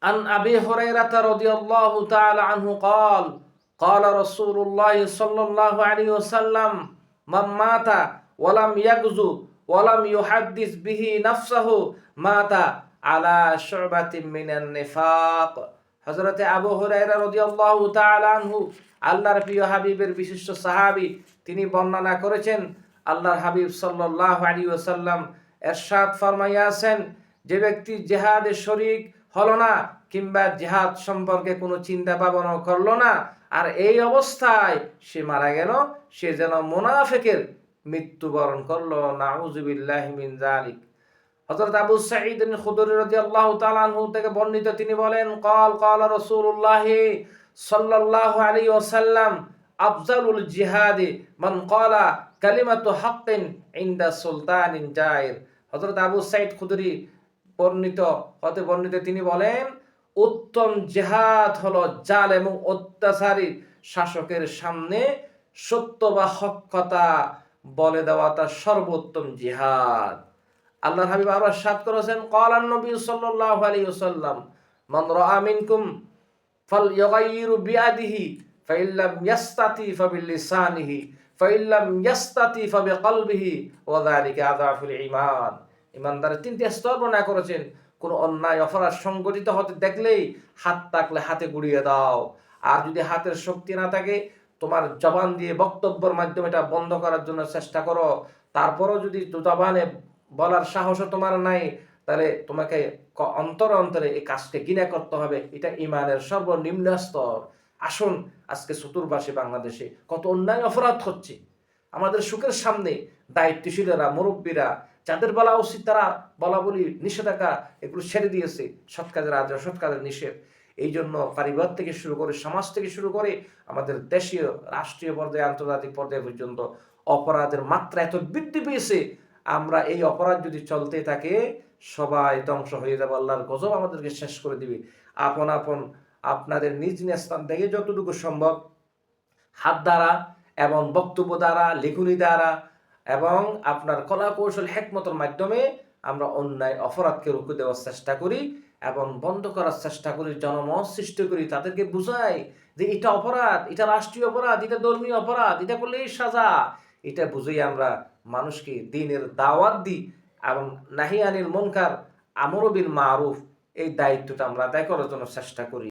عن أبي هريرة رضي الله تعالى عنه قال قال رسول الله صلى الله عليه وسلم من مات ولم يغزو ولم يحدث به نفسه مات على شعبة من النفاق। হযরতে আবু হুরায়রা রাদিয়াল্লাহু তাআলা আনহু, আল্লাহর প্রিয় হাবিবের বিশিষ্ট সাহাবী, তিনি বর্ণনা করেছেন আল্লাহর হাবিব সাল্লাল্লাহু আলাইহি ওয়াসাল্লাম ইরশাদ ফরমাইয়াছেন, যে ব্যক্তি জিহাদে শরীক হলো না কিংবা জিহাদ সম্পর্কে কোনো চিন্তা ভাবনা করলো না, আর এই অবস্থায় সে মারা গেল, সে যেন মুনাফিকের মৃত্যুবরণ করলো। নাউযুবিল্লাহি মিন যালিক। হযরত আবু সাঈদ আল-খুদরি রাদিয়াল্লাহু তাআলা আনহু থেকে বর্ণিত, তিনি বলেন ক্বাল রাসূলুল্লাহ সাল্লাল্লাহু আলাইহি ওয়াসাল্লাম আফজালুল জিহাদি মান ক্বালা কালিমাতু হাক্কিন ইনদা সুলতানিন জাইর। হযরত আবু সাঈদ খুদরি বর্ণিত তিনি বলেন, উত্তম জিহাদ হলো জালেম এবং অত্যাচারী শাসকের সামনে সত্য বা হক কথা বলে দেওয়াটা সর্বোত্তম জিহাদ। আল্লাহর হাবিব আবার ইরশাদ করেছেন, ক্বালান নবী সাল্লাল্লাহু আলাইহি ওয়াসাল্লাম মান রাআ মিনকুম ফালইউগাইয়িরু বিয়াদিহি ফাইল্লাম ইয়াস্তাতি ফাবিলিসানিহি ফাইল্লাম ইয়াস্তাতি ফাবিকলবিহি ওয়া যালিকা আযাফুল ঈমান। ইমানদারের তিনটি স্তর বর্ণনা করেছেন। কোন অন্যায় অপরাধ সংগঠিত হতে দেখলেই হাত থাকলে হাতে গুড়িয়ে দাও, আর যদি হাতের শক্তি না থাকে তোমার জবান দিয়ে বক্তব্যের মাধ্যমে এটা বন্ধ করার জন্য চেষ্টা করো। তারপরও যদি জবানে বলার সাহসও তোমার নাই, তাহলে তোমাকে অন্তরে এই কাজকে ঘৃণা করতে হবে। এটা ইমানের সর্বনিম্ন স্তর। আসুন, আজকে চতুর্পাশে বাংলাদেশে কত অন্যায় অপরাধ হচ্ছে, আমাদের সুখের সামনে দায়িত্বশীলেরা, মুরব্বীরা, যাদের বলা উচিত তারা বলা বলি নিষেধাজ্ঞা এগুলো ছেড়ে দিয়েছে। সৎ কাজের আজ, অসৎ কাজের নিষেধ। এই জন্য পরিবার থেকে শুরু করে, সমাজ থেকে শুরু করে আমাদের দেশীয়, রাষ্ট্রীয় পর্যায়ে, আন্তর্জাতিক পর্যায়ে পর্যন্ত অপরাধের মাত্রা এত বৃদ্ধি পেয়েছে। আমরা এই অপরাধ যদি চলতে থাকে সবাই ধ্বংস হয়ে যাবে, আল্লাহর গজব আমাদেরকে শেষ করে দিবে। আপন আপনাদের নিজ নিজ স্থান থেকে যতটুকু সম্ভব হাত দ্বারা এবং বক্তব্য দ্বারা, লেখনী দ্বারা এবং আপনার কলা কৌশল হিকমতের মাধ্যমে আমরা অন্যায় অপরাধকে রুখে দেওয়ার চেষ্টা করি এবং বন্ধ করার চেষ্টা করি, জনমত সৃষ্টি করি, তাদেরকে বুঝাই যে এটা অপরাধ, এটা রাষ্ট্রীয় অপরাধ, এটা ধর্মীয় অপরাধ, এটা করলে এই সাজা। এটা বুঝেই আমরা মানুষকে দ্বীনের দাওয়াত দিই এবং নাহি আনিল মুনকার, আমর বিল মারুফ, এই দায়িত্বটা আমরা আদায় করার জন্য চেষ্টা করি।